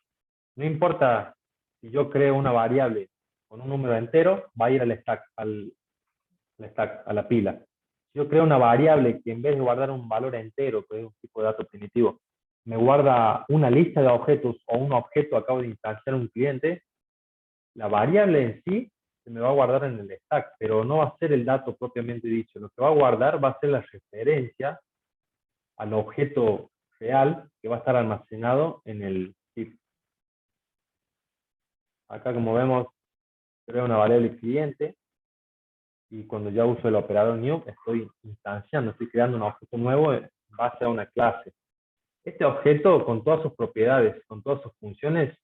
no importa si yo creo una variable con un número entero, va a ir al stack, a la pila. Si yo creo una variable que en vez de guardar un valor entero, que es un tipo de dato primitivo, me guarda una lista de objetos o un objeto acabo de instanciar un cliente, la variable en sí se me va a guardar en el stack, pero no va a ser el dato propiamente dicho. Lo que va a guardar va a ser la referencia al objeto real que va a estar almacenado en el heap. Acá, como vemos, creo una variable cliente y cuando ya uso el operador new estoy instanciando, estoy creando un objeto nuevo en base a una clase. Este objeto, con todas sus propiedades, con todas sus funciones,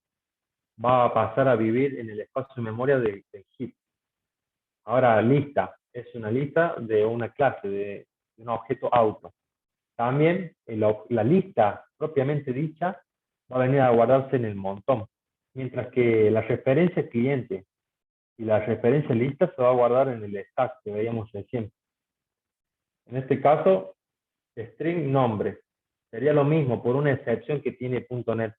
va a pasar a vivir en el espacio de memoria del heap. Ahora, lista es una lista de una clase, de un objeto auto. También la lista propiamente dicha va a venir a guardarse en el montón, mientras que la referencia cliente y la referencia lista se va a guardar en el stack que veíamos recién. En este caso, string nombre. Sería lo mismo por una excepción que tiene .NET,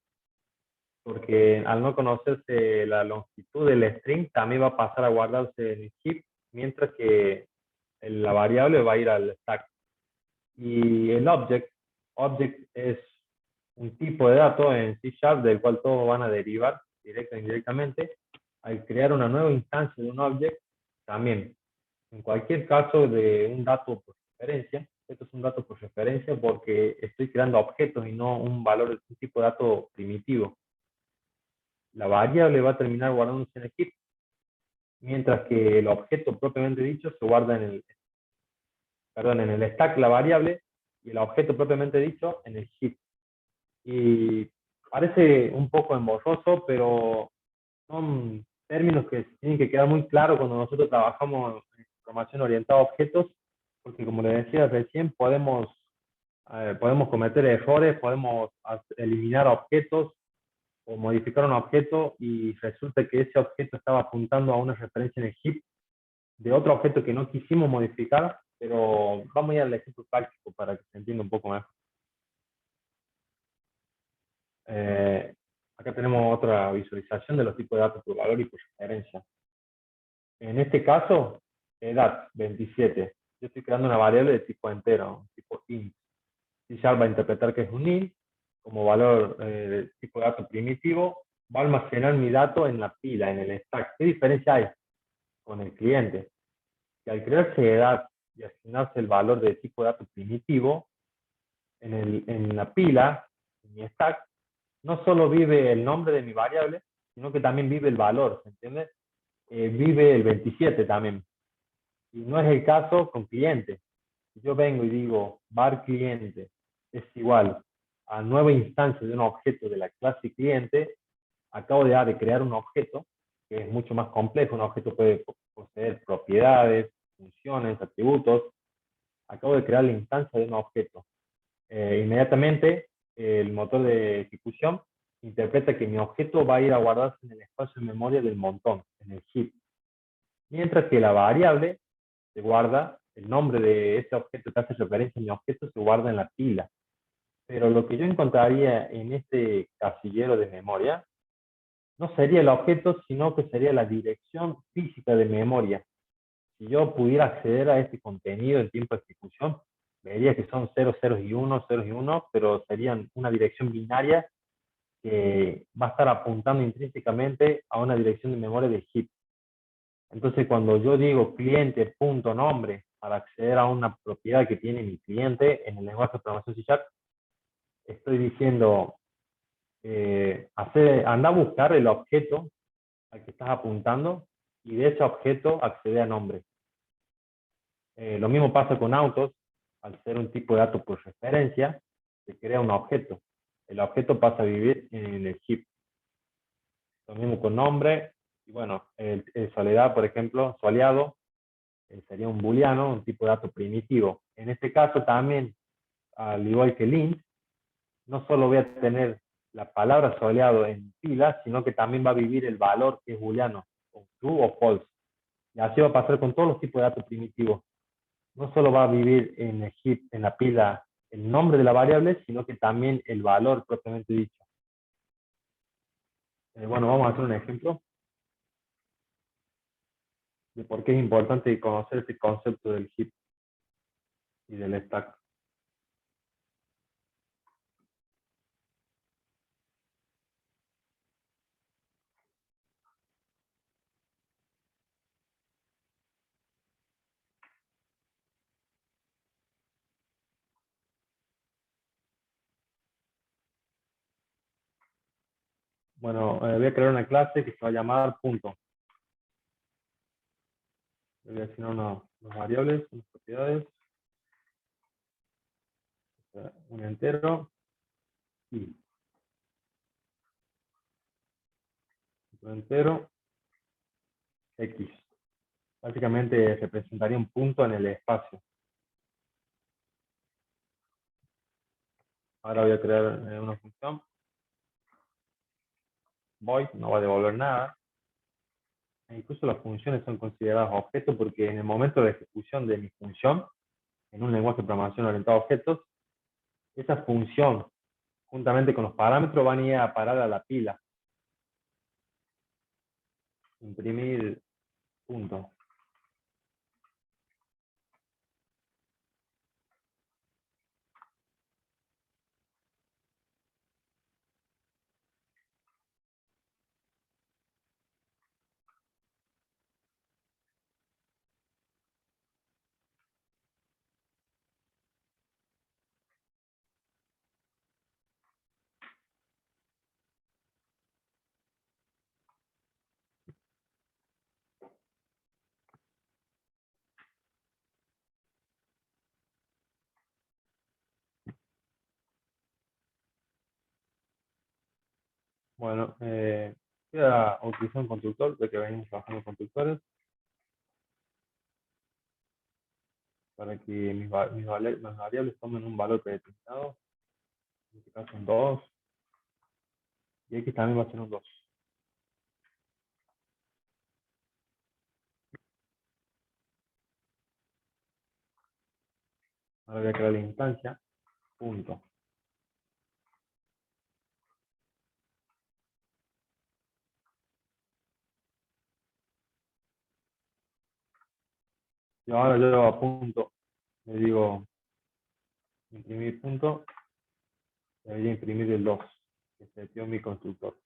porque al no conocerse la longitud del string, también va a pasar a guardarse en el heap, mientras que la variable va a ir al stack. Y el object es un tipo de dato en C# del cual todos van a derivar directa e indirectamente. Al crear una nueva instancia de un object, también, en cualquier caso de un dato por referencia, esto es un dato por referencia porque estoy creando objetos y no un valor, un tipo de dato primitivo. La variable va a terminar guardándose en el heap, mientras que el objeto propiamente dicho se guarda en el stack la variable y el objeto propiamente dicho en el heap. Y parece un poco emborroso, pero son términos que tienen que quedar muy claros cuando nosotros trabajamos en programación orientada a objetos, porque como les decía recién, podemos cometer errores, podemos eliminar objetos o modificar un objeto y resulta que ese objeto estaba apuntando a una referencia en el heap de otro objeto que no quisimos modificar, pero vamos a ir al ejemplo práctico para que se entienda un poco mejor. Acá tenemos otra visualización de los tipos de datos por valor y por referencia. En este caso, edad 27. Yo estoy creando una variable de tipo entero, tipo int. C# va a interpretar que es un int, como valor de tipo de dato primitivo, va a almacenar mi dato en la pila, en el stack. ¿Qué diferencia hay con el cliente? Que al crearse edad y asignarse el valor de tipo de dato primitivo, en la pila, en mi stack, no solo vive el nombre de mi variable, sino que también vive el valor, ¿se entiende? Vive el 27 también. Y no es el caso con cliente. Si yo vengo y digo var cliente es igual a nueva instancia de un objeto de la clase cliente, acabo de crear un objeto que es mucho más complejo. Un objeto puede poseer propiedades, funciones, atributos. Acabo de crear la instancia de un objeto. Inmediatamente el motor de ejecución interpreta que mi objeto va a ir a guardarse en el espacio de memoria del montón, en el heap. Mientras que la variable se guarda, el nombre de ese objeto que hace referencia a mi objeto se guarda en la pila. Pero lo que yo encontraría en este casillero de memoria no sería el objeto, sino que sería la dirección física de memoria. Si yo pudiera acceder a este contenido en tiempo de ejecución, vería que son 0, 0 y 1, 0 y 1, pero serían una dirección binaria que va a estar apuntando intrínsecamente a una dirección de memoria de heap. Entonces, cuando yo digo cliente.nombre para acceder a una propiedad que tiene mi cliente en el lenguaje de programación C#, estoy diciendo, anda a buscar el objeto al que estás apuntando y de ese objeto accede a nombre. Lo mismo pasa con autos. Al ser un tipo de dato por referencia, se crea un objeto. El objeto pasa a vivir en el heap. Lo mismo con nombre. Y bueno, el soledad, por ejemplo, soleado, sería un booleano, un tipo de dato primitivo. En este caso también, al igual que int, no solo voy a tener la palabra soleado en pila, sino que también va a vivir el valor que es booleano, o true o false. Y así va a pasar con todos los tipos de datos primitivos. No solo va a vivir en el heap, en la pila, el nombre de la variable, sino que también el valor propiamente dicho. Bueno, vamos a hacer un ejemplo de por qué es importante conocer este concepto del heap y del stack. Bueno, voy a crear una clase que se va a llamar punto. Le voy a asignar unas variables, unas propiedades, un entero y otro entero x. Básicamente representaría un punto en el espacio. Ahora voy a crear una función. Void no va a devolver nada. E incluso las funciones son consideradas objetos porque en el momento de ejecución de mi función, en un lenguaje de programación orientado a objetos, esa función, juntamente con los parámetros, van a ir a parar a la pila. Imprimir punto. Bueno, voy a utilizar un constructor, de que venimos trabajando con constructores, para que mis variables tomen un valor predeterminado. En este caso un 2, y x también va a ser un 2. Ahora voy a crear la instancia, punto. Y ahora yo a punto, le digo imprimir punto, debería imprimir el 2, que se metió en mi constructor.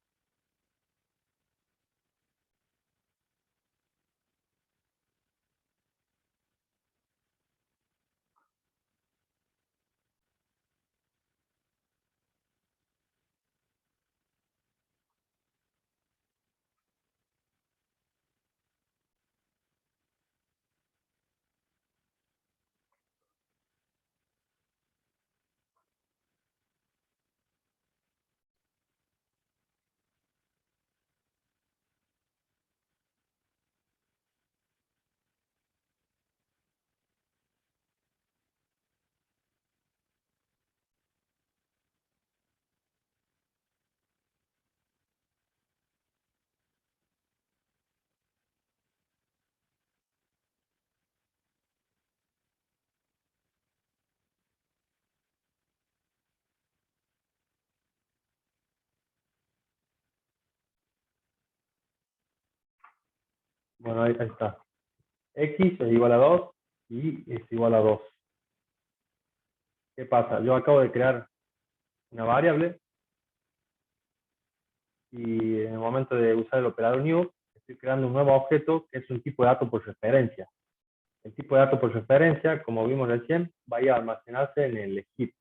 Bueno, ahí está. X es igual a 2 y es igual a 2. ¿Qué pasa? Yo acabo de crear una variable y en el momento de usar el operador new, estoy creando un nuevo objeto que es un tipo de dato por referencia. El tipo de dato por referencia, como vimos recién, va a ir a almacenarse en el skip,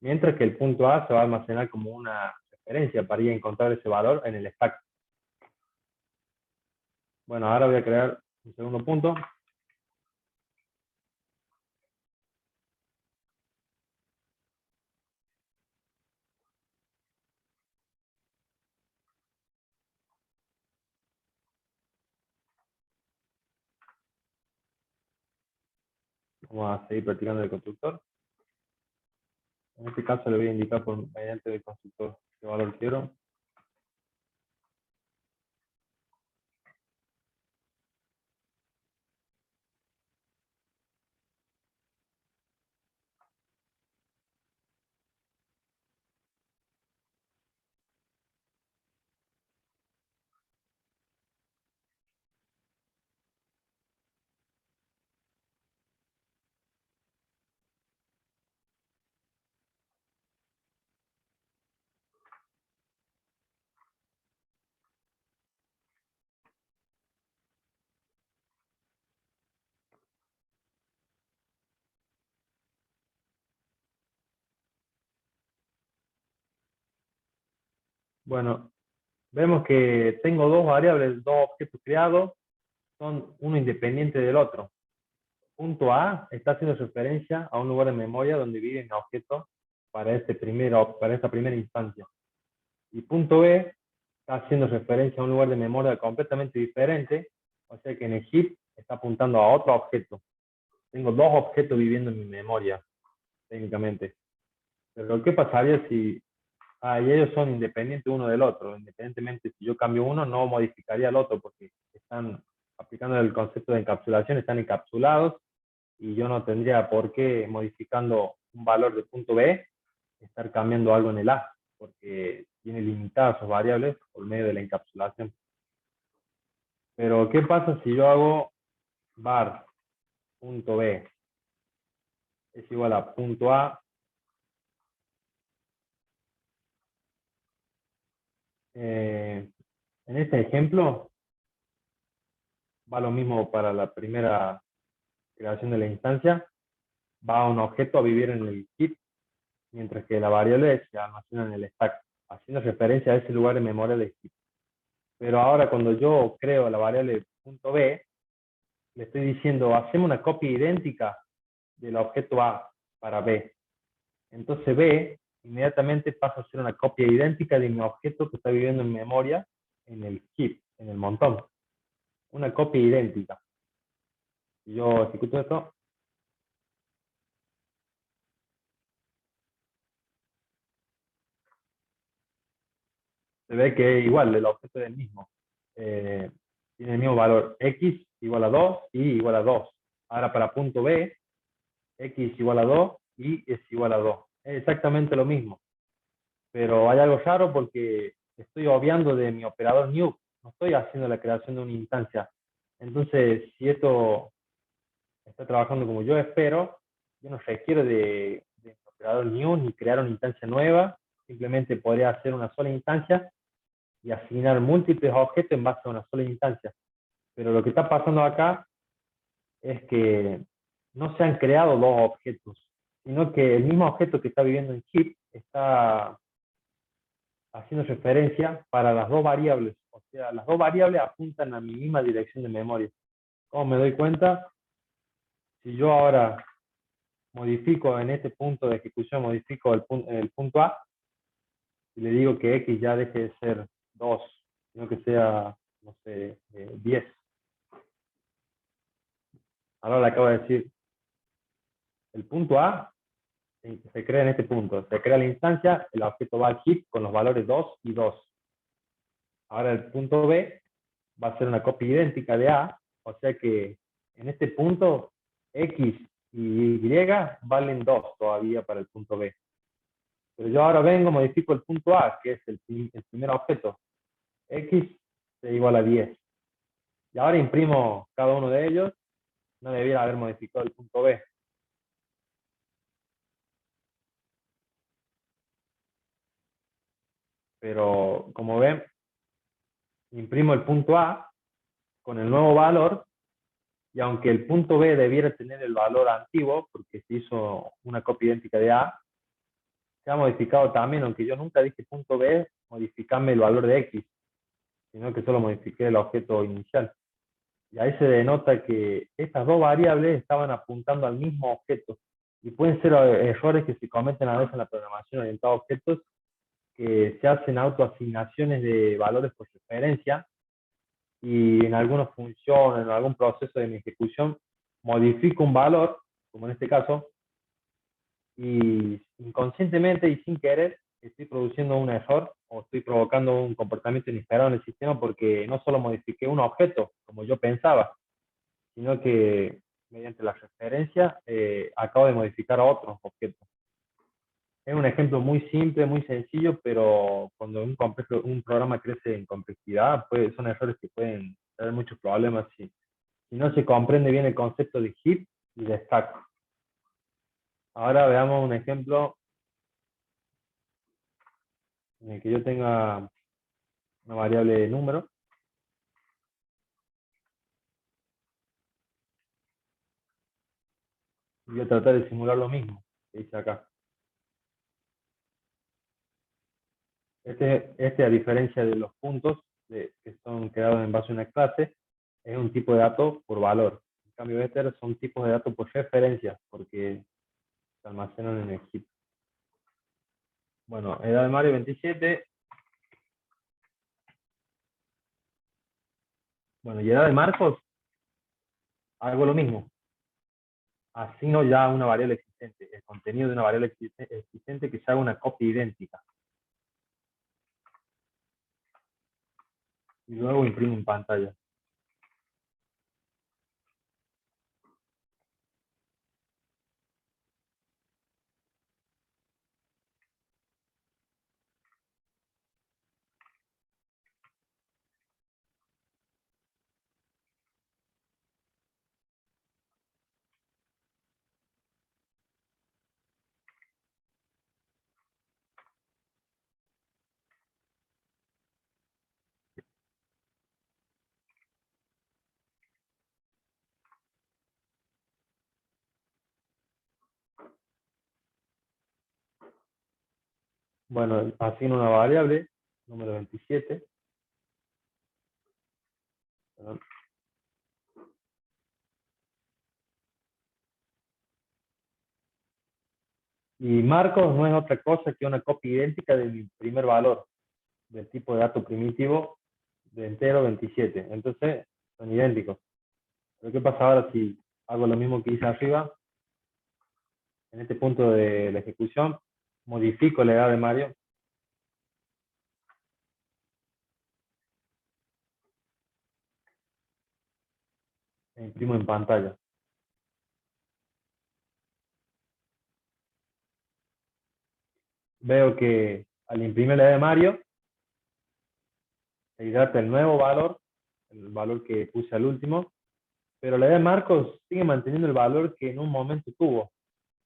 mientras que el punto A se va a almacenar como una referencia para ir a encontrar ese valor en el stack. Bueno, ahora voy a crear un segundo punto. Vamos a seguir practicando el constructor. En este caso le voy a indicar mediante el constructor qué valor quiero. Bueno, vemos que tengo dos variables, dos objetos creados, son uno independiente del otro. Punto A está haciendo referencia a un lugar de memoria donde vive mi objeto para para esta primera instancia. Y punto B está haciendo referencia a un lugar de memoria completamente diferente, o sea que en el heap está apuntando a otro objeto. Tengo dos objetos viviendo en mi memoria, técnicamente. Pero ¿qué pasaría si y ellos son independientes uno del otro? Independientemente, si yo cambio uno, no modificaría el otro, porque están aplicando el concepto de encapsulación, están encapsulados, y yo no tendría por qué, modificando un valor de punto B, estar cambiando algo en el A, porque tiene limitadas sus variables por medio de la encapsulación. Pero, ¿qué pasa si yo hago var punto B es igual a punto A? En este ejemplo, va lo mismo para la primera creación de la instancia. Va un objeto a vivir en el heap, mientras que la variable se almacena en el stack, haciendo referencia a ese lugar de memoria del heap. Pero ahora cuando yo creo la variable .b, le estoy diciendo, hacemos una copia idéntica del objeto A para B. Entonces B inmediatamente pasa a ser una copia idéntica de mi objeto que está viviendo en memoria en el heap, en el montón. Una copia idéntica. Si yo ejecuto esto, se ve que es igual, el objeto es el mismo. Tiene el mismo valor, x igual a 2, y igual a 2. Ahora para punto B, x igual a 2, y es igual a 2. Es exactamente lo mismo. Pero hay algo raro porque estoy obviando de mi operador new, no estoy haciendo la creación de una instancia. Entonces, si esto está trabajando como yo espero, yo no requiero de mi operador new ni crear una instancia nueva, simplemente podría hacer una sola instancia y asignar múltiples objetos en base a una sola instancia. Pero lo que está pasando acá es que no se han creado dos objetos, sino que el mismo objeto que está viviendo en chip está haciendo referencia para las dos variables. O sea, las dos variables apuntan a mi misma dirección de memoria. ¿Cómo me doy cuenta? Si yo ahora modifico en este punto de ejecución, modifico el punto A, y le digo que X ya deje de ser 2, sino que sea, no sé, 10. Ahora le acabo de decir, el punto A se crea en este punto. Se crea la instancia, el objeto va al heap con los valores 2 y 2. Ahora el punto B va a ser una copia idéntica de A, o sea que en este punto X y Y valen 2 todavía para el punto B. Pero yo ahora vengo, modifico el punto A, que es el primer objeto. X es igual a 10. Y ahora imprimo cada uno de ellos. No debiera haber modificado el punto B. Pero como ven, imprimo el punto A con el nuevo valor, y aunque el punto B debiera tener el valor antiguo, porque se hizo una copia idéntica de A, se ha modificado también, aunque yo nunca dije punto B, modificarme el valor de X, sino que solo modifiqué el objeto inicial. Y ahí se denota que estas dos variables estaban apuntando al mismo objeto. Y pueden ser errores que se cometen a veces en la programación orientada a objetos, que se hacen autoasignaciones de valores por referencia, y en alguna función, en algún proceso de mi ejecución, modifico un valor, como en este caso, y inconscientemente y sin querer estoy produciendo un error o estoy provocando un comportamiento inesperado en el sistema, porque no solo modifiqué un objeto como yo pensaba, sino que mediante la referencia acabo de modificar a otros objetos. Es un ejemplo muy simple, muy sencillo, pero cuando un programa crece en complejidad, pues son errores que pueden traer muchos problemas si no se comprende bien el concepto de heap y de stack. Ahora veamos un ejemplo en el que yo tenga una variable de número, y voy a tratar de simular lo mismo que hice acá. Este, a diferencia de los puntos que son creados en base a una clase, es un tipo de dato por valor. En cambio, este son tipos de datos por referencia, porque se almacenan en el heap. Bueno, edad de Mario 27. Bueno, y edad de Marcos, hago lo mismo. Asigno ya una variable existente, el contenido de una variable existente que se haga una copia idéntica. Y luego imprimo en pantalla. Bueno, asigno una variable, número 27. Perdón. Y Marcos no es otra cosa que una copia idéntica de mi primer valor, del tipo de dato primitivo de entero 27. Entonces, son idénticos. Pero ¿qué pasa ahora si hago lo mismo que hice arriba? En este punto de la ejecución, modifico la edad de Mario e imprimo en pantalla. Veo que al imprimir la edad de Mario, se hidrata el nuevo valor, el valor que puse al último, pero la edad de Marcos sigue manteniendo el valor que en un momento tuvo,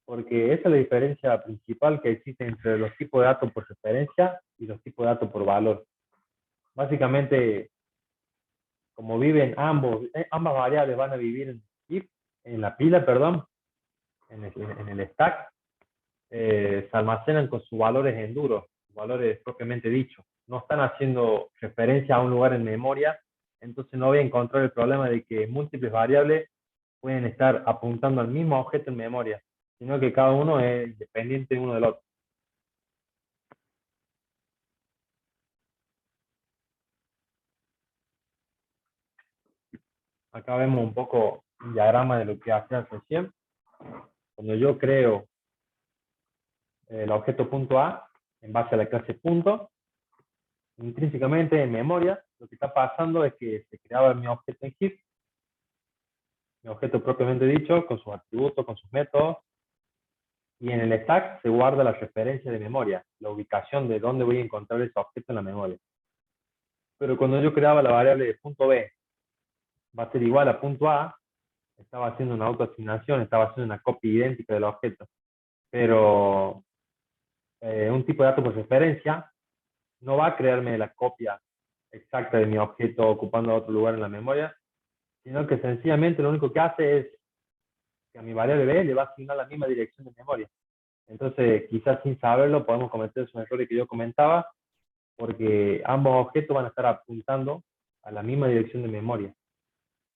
porque esa es la diferencia principal que existe entre los tipos de datos por referencia y los tipos de datos por valor. Básicamente, como viven ambas variables van a vivir en la pila, perdón, en el stack, se almacenan con sus valores en duro, valores propiamente dichos. No están haciendo referencia a un lugar en memoria, entonces no voy a encontrar el problema de que múltiples variables pueden estar apuntando al mismo objeto en memoria, sino que cada uno es independiente uno del otro. Acá vemos un poco un diagrama de lo que hacía recién. Cuando yo creo el objeto punto A en base a la clase punto, intrínsecamente en memoria, lo que está pasando es que se creaba mi objeto en heap, mi objeto propiamente dicho, con sus atributos, con sus métodos, y en el stack se guarda la referencia de memoria, la ubicación de dónde voy a encontrar ese objeto en la memoria. Pero cuando yo creaba la variable de punto B va a ser igual a punto A, estaba haciendo una autoasignación, estaba haciendo una copia idéntica del objeto. Pero un tipo de dato por referencia no va a crearme la copia exacta de mi objeto ocupando otro lugar en la memoria, sino que sencillamente lo único que hace es que a mi variable B le va a asignar la misma dirección de memoria. Entonces, quizás sin saberlo, podemos cometer esos errores que yo comentaba, porque ambos objetos van a estar apuntando a la misma dirección de memoria.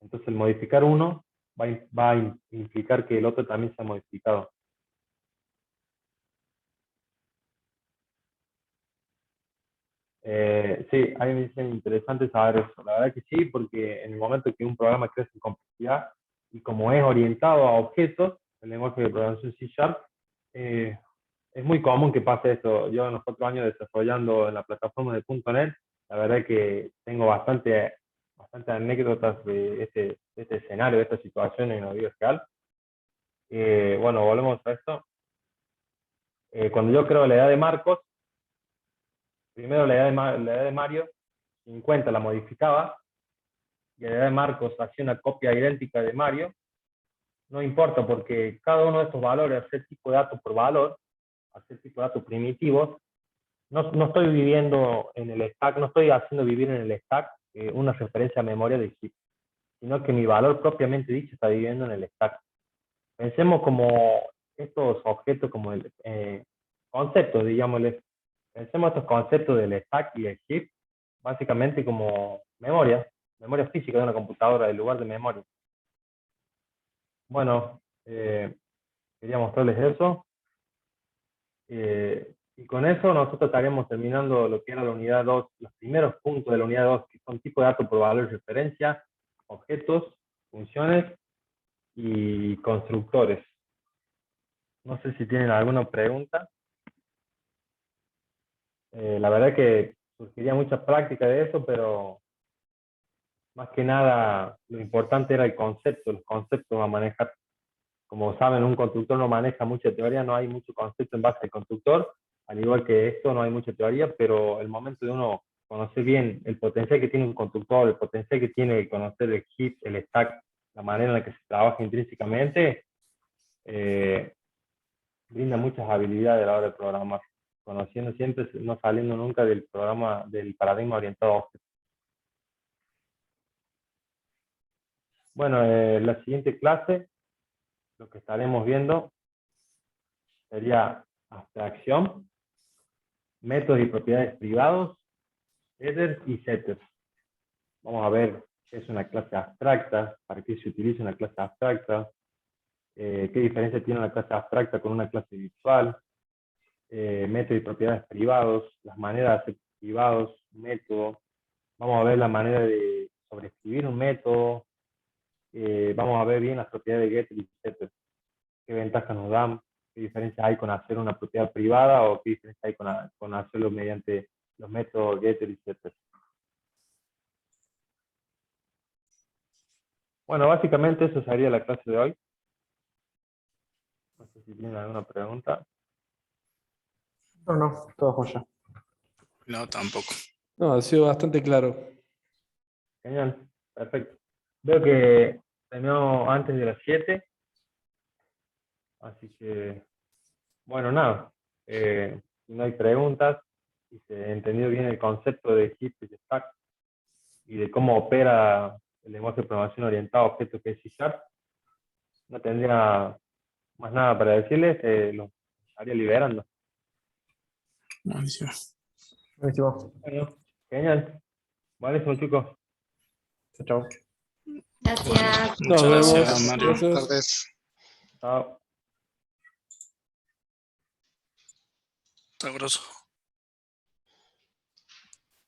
Entonces, el modificar uno va a implicar que el otro también sea modificado. Sí, a mí me dicen interesante saber eso. La verdad que sí, porque en el momento que un programa crece en complejidad y como es orientado a objetos, el lenguaje de programación C Sharp, eh, es muy común que pase esto. Yo en los 4 años desarrollando en la plataforma de .NET, la verdad que tengo bastante anécdotas de este escenario, de esta situación en la vida real. Bueno, volvemos a esto. Cuando yo creo la edad de Marcos, primero la edad de Mario, 50 la modificaba, y la edad de Marcos hacía una copia idéntica de Mario. No importa, porque cada uno de estos valores, hacer tipo de datos por valor, hacer tipo de datos primitivos, no estoy viviendo en el stack, no estoy haciendo vivir en el stack una referencia a memoria de heap, sino que mi valor propiamente dicho está viviendo en el stack. Pensemos como estos objetos, como conceptos, digámosle. Pensemos estos conceptos del stack y el heap básicamente como memoria física de una computadora en lugar de memoria. Bueno, quería mostrarles eso. Y con eso nosotros estaremos terminando lo que era la unidad 2, los primeros puntos de la unidad 2, que son tipo de datos por valor de referencia, objetos, funciones y constructores. No sé si tienen alguna pregunta. La verdad que surgiría mucha práctica de eso, pero más que nada lo importante era el concepto, los conceptos a manejar. Como saben, un constructor no maneja mucha teoría, no hay mucho concepto en base al constructor, al igual que esto no hay mucha teoría, pero el momento de uno conocer bien el potencial que tiene un constructor, el potencial que tiene conocer el heap, el stack, la manera en la que se trabaja intrínsecamente, brinda muchas habilidades a la hora de programar, conociendo siempre, no saliendo nunca del programa, del paradigma orientado a objetos. Bueno, la siguiente clase, lo que estaremos viendo sería abstracción, métodos y propiedades privados, headers y setters. Vamos a ver qué es una clase abstracta, para qué se utiliza una clase abstracta, qué diferencia tiene una clase abstracta con una clase virtual, métodos y propiedades privados, las maneras de hacer privados, método. Vamos a ver la manera de sobreescribir un método. Vamos a ver bien las propiedades de getter y setter, qué ventajas nos dan, qué diferencia hay con hacer una propiedad privada o qué diferencia hay con hacerlo mediante los métodos getter y setter. Bueno, básicamente eso sería la clase de hoy. No sé si tienen alguna pregunta. No, todo joya. No, tampoco. No, ha sido bastante claro. Genial, perfecto. Veo que terminó antes de las 7, así que, bueno, nada. Si no hay preguntas, si se ha entendido bien el concepto de heap y de stack y de cómo opera el lenguaje de programación orientado a objetos que es C#, no tendría más nada para decirles, lo estaría liberando. Buenísimo. Buenísimo. Bueno, genial. Buenísimo, chicos. Chao, chao. Gracias. Muchas Nos gracias, vemos. Mario. Gracias. Buenas tardes. Chao. Está grosso.